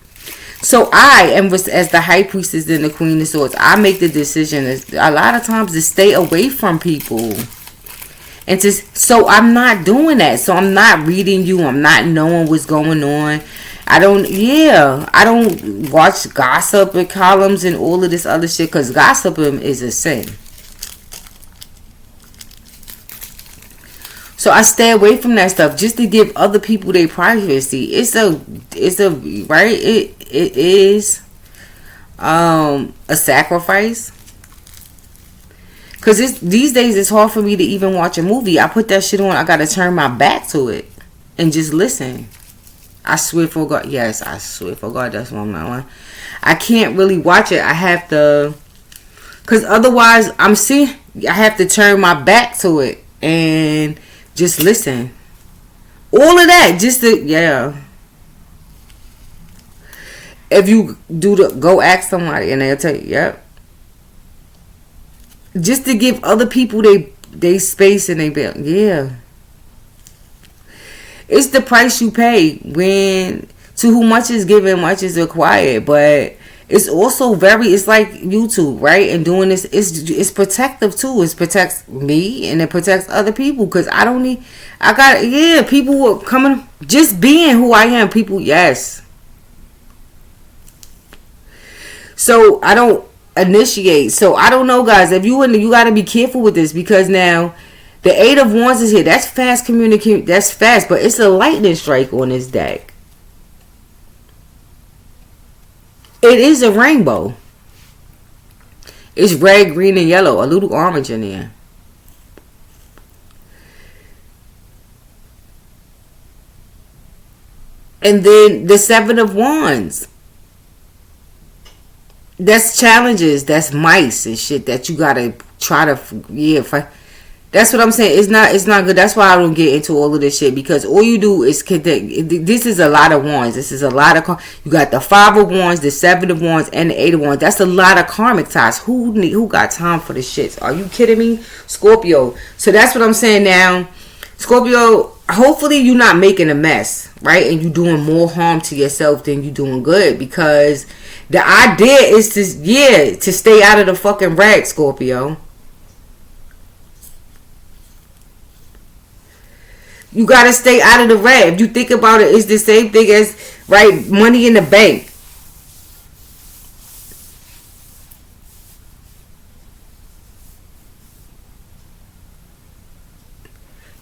So I am, as the High Priestess and the Queen of Swords, I make the decision a lot of times to stay away from people. And so I'm not doing that. So I'm not reading you. I'm not knowing what's going on. I don't watch gossip and columns and all of this other shit, because gossiping is a sin. So I stay away from that stuff just to give other people their privacy. It's a right. It is a sacrifice. Cause these days it's hard for me to even watch a movie. I put that shit on. I gotta turn my back to it and just listen. I swear for God. Yes, I swear for God. That's what I'm not on. I can't really watch it. I have to, cause otherwise I have to turn my back to it and just listen. All of that, just to, yeah. If you go ask somebody and they'll tell you, yep. Just to give other people they space and they bill. Yeah. It's the price you pay when, to whom much is given, much is required. But it's also it's like YouTube, right? And doing this, it's protective too. It protects me and it protects other people, because people were coming, just being who I am, people, yes. So I don't initiate. So I don't know, guys. If you got to be careful with this, because now the 8 of Wands is here. That's fast communicate. That's fast, but it's a lightning strike on this deck. It is a rainbow. It's red, green, and yellow. A little orange in there. And then the 7 of Wands. That's challenges. That's mice and shit that you gotta try to fight. That's what I'm saying. It's not good. That's why I don't get into all of this shit, because all you do is connect. This is a lot of wands. This is a lot of you got the 5 of Wands, the 7 of Wands, and the 8 of Wands. That's a lot of karmic ties. Who got time for this shit? Are you kidding me, Scorpio? So that's what I'm saying now, Scorpio. Hopefully you're not making a mess, right? And you're doing more harm to yourself than you're doing good, because the idea is to stay out of the fucking rag, Scorpio. You gotta stay out of the red. If you think about it, it's the same thing as, right, money in the bank.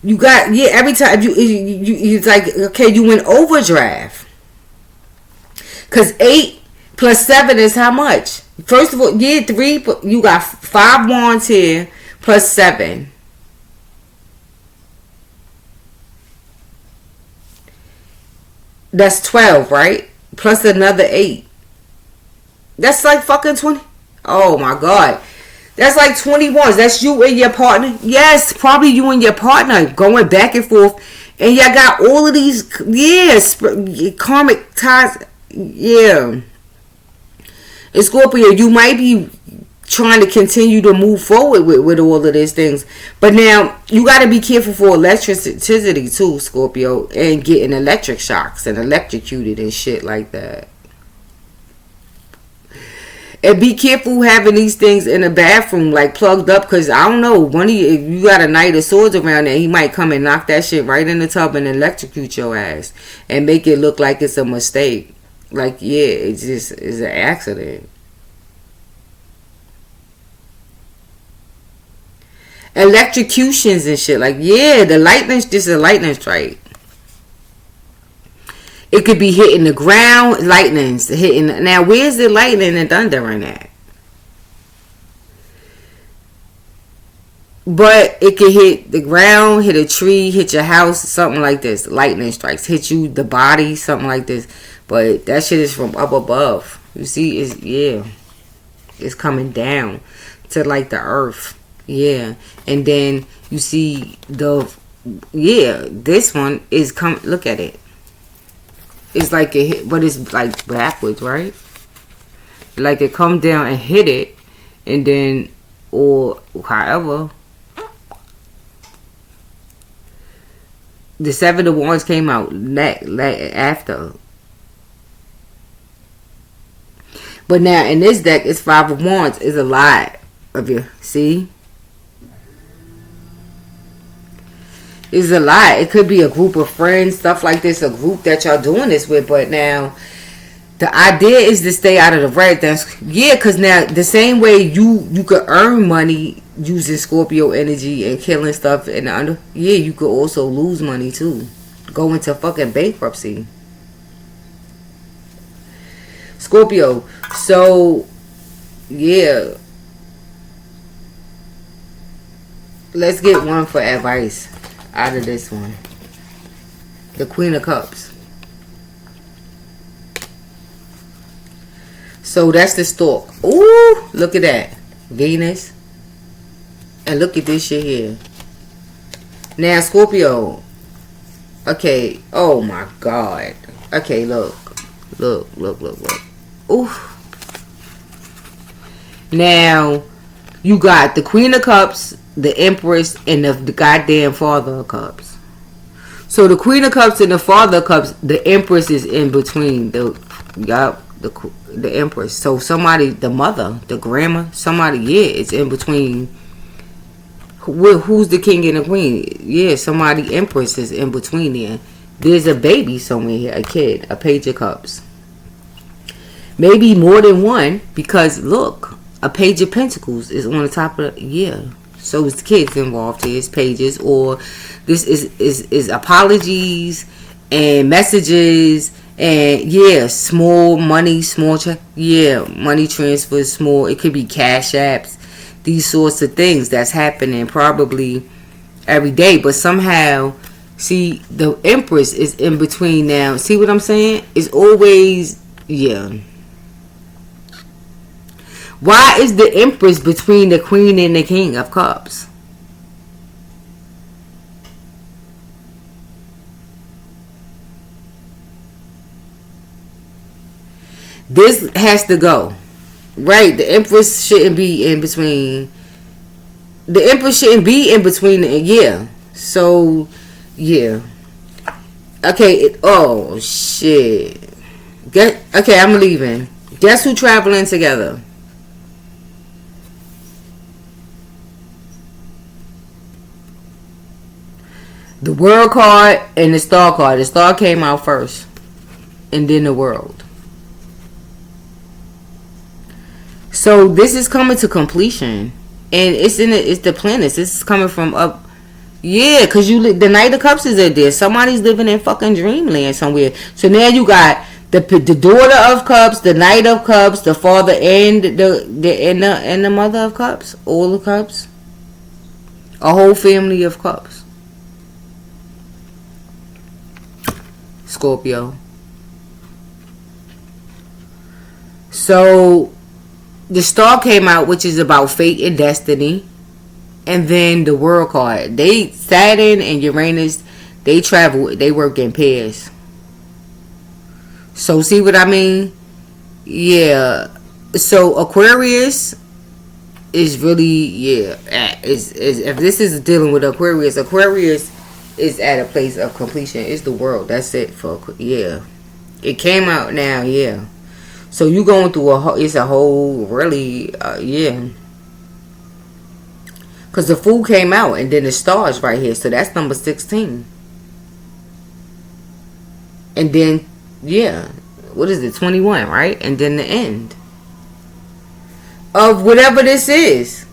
You got, every time you it's like, okay, you in overdraft. Because 8 plus 7 is how much? First of all, 3, you got 5 wands here plus 7. That's 12, right? Plus another 8. That's like fucking 20. Oh my God. That's like 21. That's you and your partner. Yes, probably you and your partner going back and forth. And y'all got all of these, karmic ties. Yeah. And Scorpio, you might be trying to continue to move forward with all of these things, but now you got to be careful for electricity too, Scorpio, and getting electric shocks and electrocuted and shit like that. And be careful having these things in the bathroom, like plugged up, because I don't know, if you got a Knight of Swords around there, he might come and knock that shit right in the tub and electrocute your ass and make it look like it's a mistake. Like, it's an accident. Electrocutions and shit, like, the lightning, just a lightning strike. It could be hitting the ground, lightnings hitting. Now, where's the lightning and thunder in that? But it could hit the ground, hit a tree, hit your house, something like this. Lightning strikes hit you, the body, something like this. But that shit is from up above. You see, it's coming down to like the earth. Yeah, and then you see this one is look at it. It's like it hit, but it's like backwards, right? Like it come down and hit it, and then, or however, the 7 of Wands came out after. But now in this deck, it's 5 of Wands. It's a lot of you. See? It's a lot. It could be a group of friends, stuff like this, a group that y'all doing this with. But now, the idea is to stay out of the red. Because now, the same way you could earn money using Scorpio energy and killing stuff in the under, you could also lose money too. Go into fucking bankruptcy. Scorpio. So, let's get one for advice out of this one. The Queen of Cups. So that's the stork. Ooh, look at that. Venus. And look at this shit here. Now, Scorpio. Okay. Oh my God. Okay, look. Look. Ooh. Now, you got the Queen of Cups, the Empress, and the goddamn Father of Cups. So the Queen of Cups and the Father of Cups, the Empress is in between. the empress. So somebody, the mother, the grandma, somebody, yeah, it's in between. Who's the king and the queen? Yeah, somebody, empress is in between there. There's a baby somewhere here, a kid, a page of cups. Maybe more than one, because look, a page of pentacles is on the top of the, yeah. So it's kids involved here, it's pages, or this is apologies and messages and yeah, small money, small check, yeah, money transfers, small, it could be cash apps, these sorts of things that's happening probably every day, but somehow, see, the empress is in between now. See what I'm saying? It's always, yeah. Why is the empress between the queen and the king of cups? This has to go. Right, the empress shouldn't be in between. The empress shouldn't be in between. Yeah. So, yeah. Okay. Oh, shit. Okay, I'm leaving. Guess who traveling together? The world card and the star card. The star came out first. And then the world. So this is coming to completion. And it's the planets. This is coming from up. Yeah, because the Knight of Cups is in there. Somebody's living in fucking dreamland somewhere. So now you got the daughter of cups, the Knight of Cups, the father and the mother of cups. All the cups. A whole family of cups. Scorpio. So the star came out, which is about fate and destiny. And then the world card. Saturn and Uranus, they travel, they work in pairs. So see what I mean? Yeah. So Aquarius is really, yeah. If this is dealing with Aquarius is at a place of completion. It's the world. That's it for, yeah. It came out now, yeah. So you going through it's a whole, really, yeah. Because the Fool came out and then the stars right here. So that's number 16. And then, yeah. What is it? 21, right? And then the end. Of whatever this is.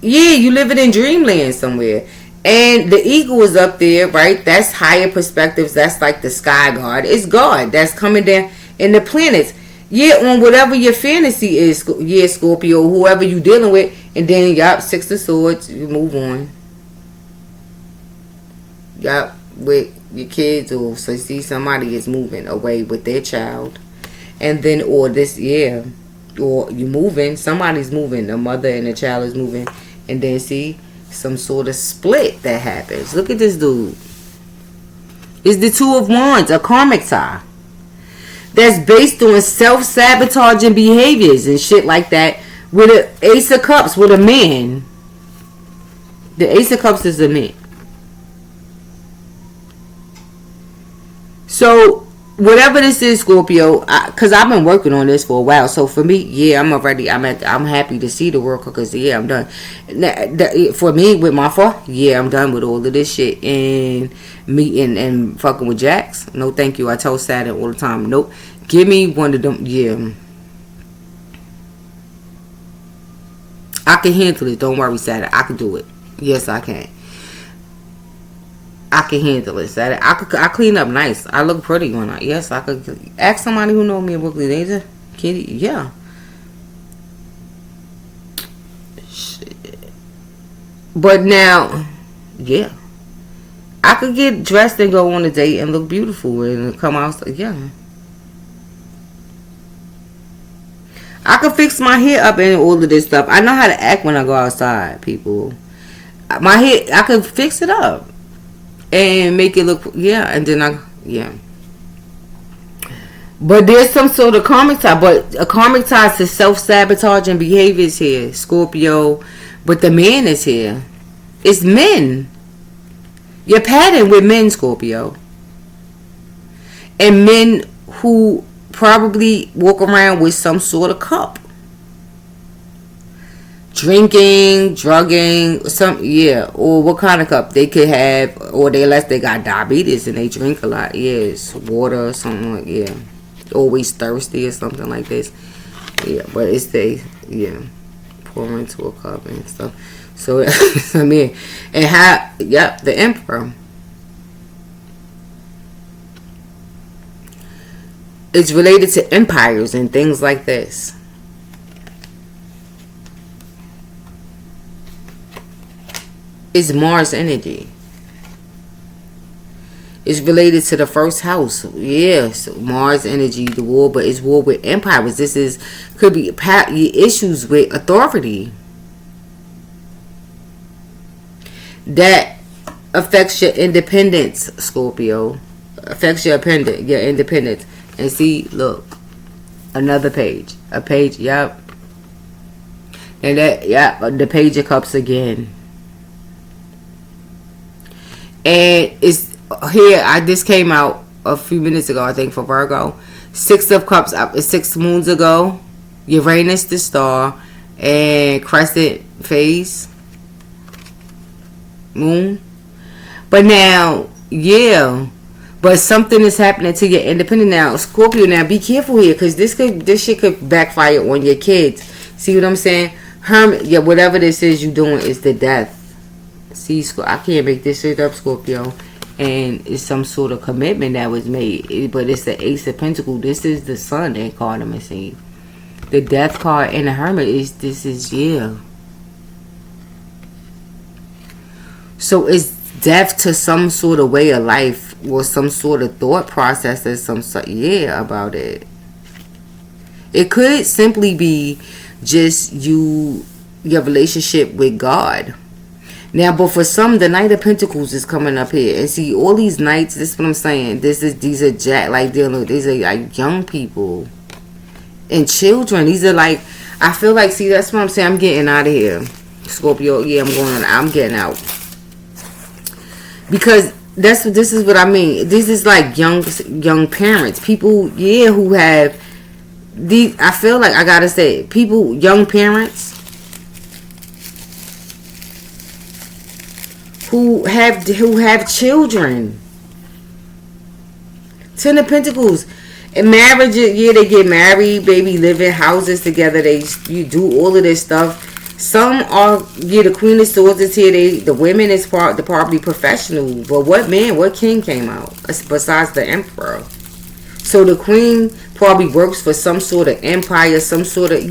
Yeah, you living in dreamland somewhere. And the eagle is up there, right? That's higher perspectives. That's like the sky god. It's God that's coming down. And the planets. Yeah, on whatever your fantasy is. Yeah, Scorpio, whoever you dealing with. And then, yup, 6 of Swords. You move on. Yup, with your kids. Or so see somebody is moving away with their child. And then, or this, yeah. Or you moving. Somebody's moving. The mother and the child is moving. And then see some sort of split that happens. Look at this dude. It's the Two of Wands, a karmic tie. That's based on self-sabotaging behaviors and shit like that. With an Ace of Cups, with a man. The Ace of Cups is a man. So, whatever this is, Scorpio, because I've been working on this for a while. So for me, yeah, I'm happy to see the work because yeah, I'm done. For me, with my fault, yeah, I'm done with all of this shit and meeting and fucking with Jax. No, thank you. I tell Saturn all the time. Nope, give me one of them. Yeah, I can handle it. Don't worry, Saturn. I can do it. Yes, I can. I can handle it. I clean up nice. I look pretty when I. Yes, I could ask somebody who know me in Brooklyn. They just kitty. Yeah. Shit. But now, yeah, I could get dressed and go on a date and look beautiful and come out. Yeah. I could fix my hair up and all of this stuff. I know how to act when I go outside, people. My hair, I could fix it up. And make it look, yeah, and then yeah. But there's some sort of karmic tie, but a karmic tie to self-sabotaging behaviors here, Scorpio. But the man is here. It's men. You're patterned with men, Scorpio. And men who probably walk around with some sort of cup. Drinking, drugging, or what kind of cup they could have, or unless they got diabetes and they drink a lot, it's water or something like, always thirsty or something like this, but it's pour into a cup and stuff. So I mean, and how, the emperor. It's related to empires and things like this. It's Mars energy. It's related to the first house. Yes, Mars energy, the war, but it's war with empires. Could be issues with authority. That affects your independence, Scorpio. Affects your independence. And see, look, another page. A page, And the Page of Cups again. And it's here, this came out a few minutes ago, I think, for Virgo. 6 of Cups, 6 moons ago. Uranus, the star, and crescent phase. Moon. But now, but something is happening to your independent now, Scorpio. Now be careful here, because this shit could backfire on your kids. See what I'm saying? Hermit, whatever this is you doing is the death. See, I can't make this shit up, Scorpio. And it's some sort of commitment that was made, but it's the Ace of Pentacles. This is the Sun that card I'm seeing. The Death card and the Hermit is So it's death to some sort of way of life or some sort of thought process or about it. It could simply be just your relationship with God. Now, but for some, the Knight of Pentacles is coming up here, and see all these knights. This is what I'm saying. These are these are like young people and children. These are like, I feel like, see, that's what I'm saying. I'm getting out of here, Scorpio. I'm getting out, because this is what I mean. This is like young parents, people, who have these. I feel like I gotta say, people, young parents who have children. 10 of Pentacles. And marriage, they get married, baby, live in houses together. You do all of this stuff. Some are, the Queen of Swords is here. The women is the property professional. But what king came out besides the Emperor? So the Queen probably works for some sort of empire, some sort of,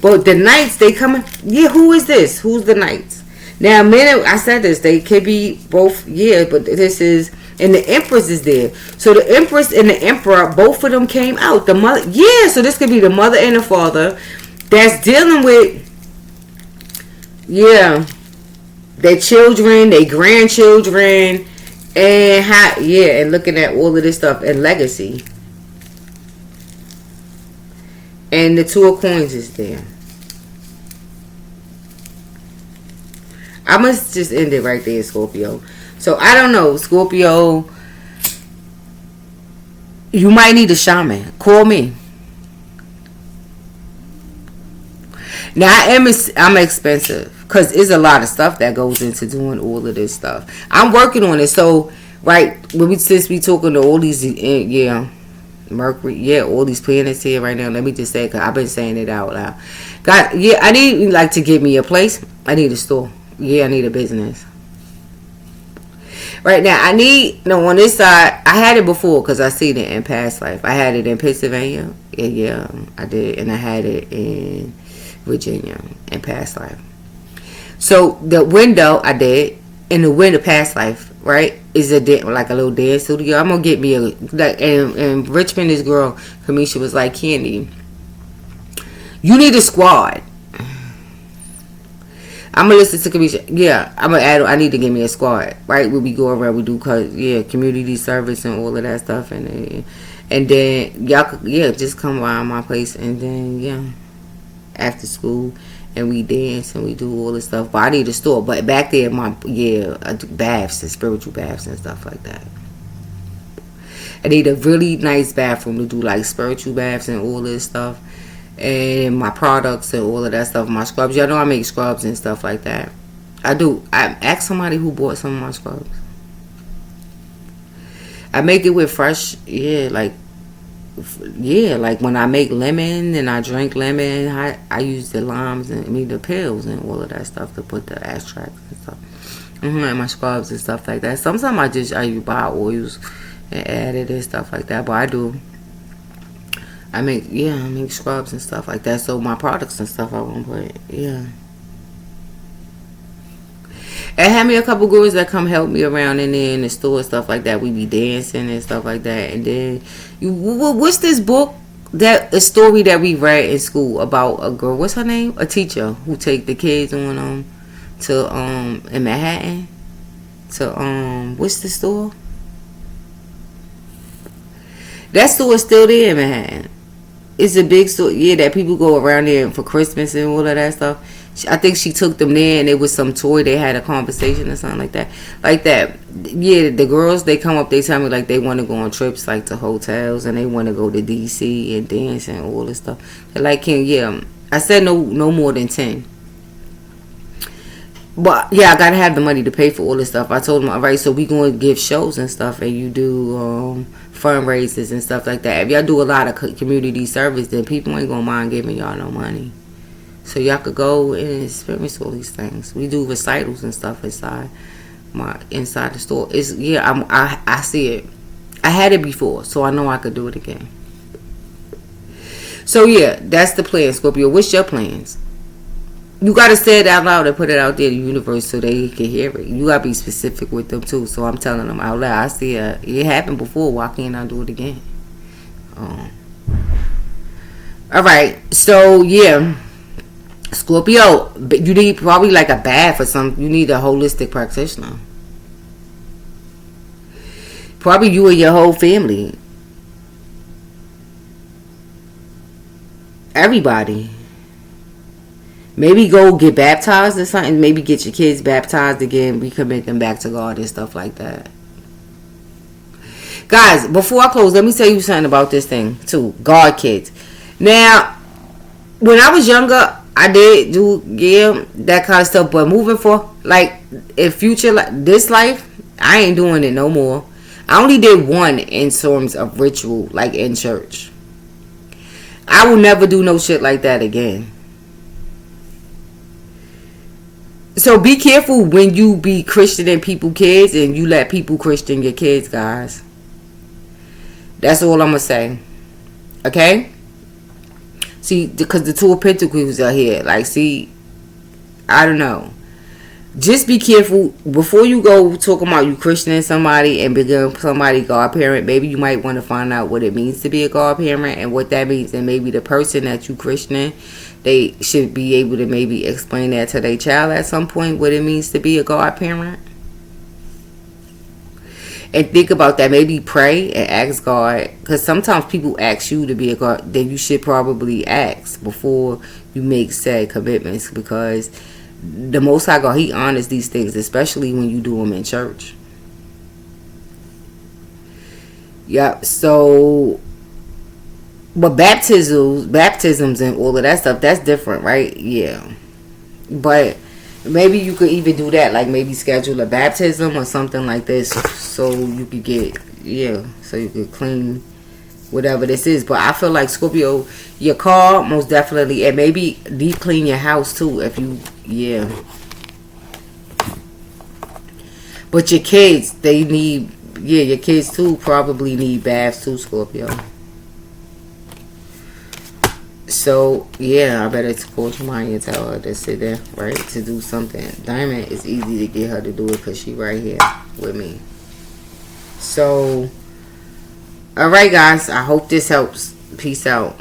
But the Knights, they come, who is this? Who's the Knights? Now, men, I said this, they could be both, but this is, and the Empress is there. So the Empress and the Emperor, both of them came out. The mother, so this could be the mother and the father that's dealing with, their children, their grandchildren, and and looking at all of this stuff and legacy. And the Two of Coins is there. I must just end it right there, Scorpio. So, I don't know, Scorpio. You might need a shaman. Call me. Now, I'm expensive. Because there's a lot of stuff that goes into doing all of this stuff. I'm working on it. So, since we talking to all these, Mercury, all these planets here right now. Let me just say, because I've been saying it out loud. God, I need, to give me a place. I need a store. I need a business. Right now, I need, on this side, I had it before because I seen it in past life. I had it in Pennsylvania. I did. And I had it in Virginia in past life. So, the window I did, in the window past life, right, is a little dance studio. I'm going to get me and Richmond, this girl, Kamisha, was like, Candy, you need a squad. I'm gonna listen to Kamisha. I'm gonna add. I need to get me a squad, right? Where we go around, we do community service and all of that stuff, and then y'all could, just come around my place, and then after school, and we dance and we do all this stuff. But I need a store. But back there, I do baths and spiritual baths and stuff like that. I need a really nice bathroom to do like spiritual baths and all this stuff. And my products and all of that stuff. My scrubs. Y'all know I make scrubs and stuff like that. I do. I asked somebody who bought some of my scrubs. I make it with fresh, like when I make lemon and I drink lemon, I use the limes and the pills and all of that stuff to put the extracts and stuff. And my scrubs and stuff like that. Sometimes I use buy oils and add it and stuff like that. But I do. I make scrubs and stuff like that. So my products and stuff I won't put. And had me a couple girls that come help me around in there in the store and stuff like that. We be dancing and stuff like that. And then, what's this book, a story that we read in school about a girl, what's her name? A teacher who take the kids on to in Manhattan to what's the store? That store is still there in Manhattan. It's a big store, that people go around there for Christmas and all of that stuff. I think she took them there and it was some toy. They had a conversation or something like that. The girls, they come up, they tell me like they want to go on trips like to hotels and they want to go to DC and dance and all this stuff. They're like, I said no more than 10. But I gotta have the money to pay for all this stuff. I told them, all right, so we going to give shows and stuff and you do fundraisers and stuff like that. If y'all do a lot of community service, then people ain't gonna mind giving y'all no money. So y'all could go and experience all these things. We do recitals and stuff inside the store. It's I see it. I had it before, so I know I could do it again. So that's the plan, Scorpio. What's your plans? You gotta say it out loud and put it out there in the universe so they can hear it. You gotta be specific with them too. So I'm telling them out loud. I see it happened before. Why can't I do it again? All right. So Scorpio, you need probably like a bath or something. You need a holistic practitioner. Probably you and your whole family. Everybody. Maybe go get baptized or something. Maybe get your kids baptized again. Recommit them back to God and stuff like that. Guys, before I close, let me tell you something about this thing too. God kids. Now, when I was younger, I did do that kind of stuff, but moving forward, like in future, like this life, I ain't doing it no more. I only did one in terms of ritual, like in church. I will never do no shit like that again. So be careful when you be Christianing people kids and you let people Christian your kids, guys. That's all I'm gonna say. Okay? See, because the Two of Pentacles are here. Like, see, I don't know. Just be careful before you go talking about you Christianing somebody and become somebody godparent. Maybe you might want to find out what it means to be a godparent and what that means. And maybe the person that you Christianing, they should be able to maybe explain that to their child at some point, what it means to be a godparent. And think about that. Maybe pray and ask God. Because sometimes people ask you to be a God. Then you should probably ask before you make said commitments. Because the Most High God, He honors these things. Especially when you do them in church. Yep. So, but baptisms and all of that stuff, that's different, right? Yeah. But maybe you could even do that, like maybe schedule a baptism or something like this, so you could get, so you could clean whatever this is. But I feel like Scorpio, your car most definitely, and maybe deep clean your house too, if you, But your kids, they need, your kids too probably need baths too, Scorpio. So, I better call Jemima and tell her to sit there, right, to do something. Diamond, is easy to get her to do it because she right here with me. So, alright guys, I hope this helps. Peace out.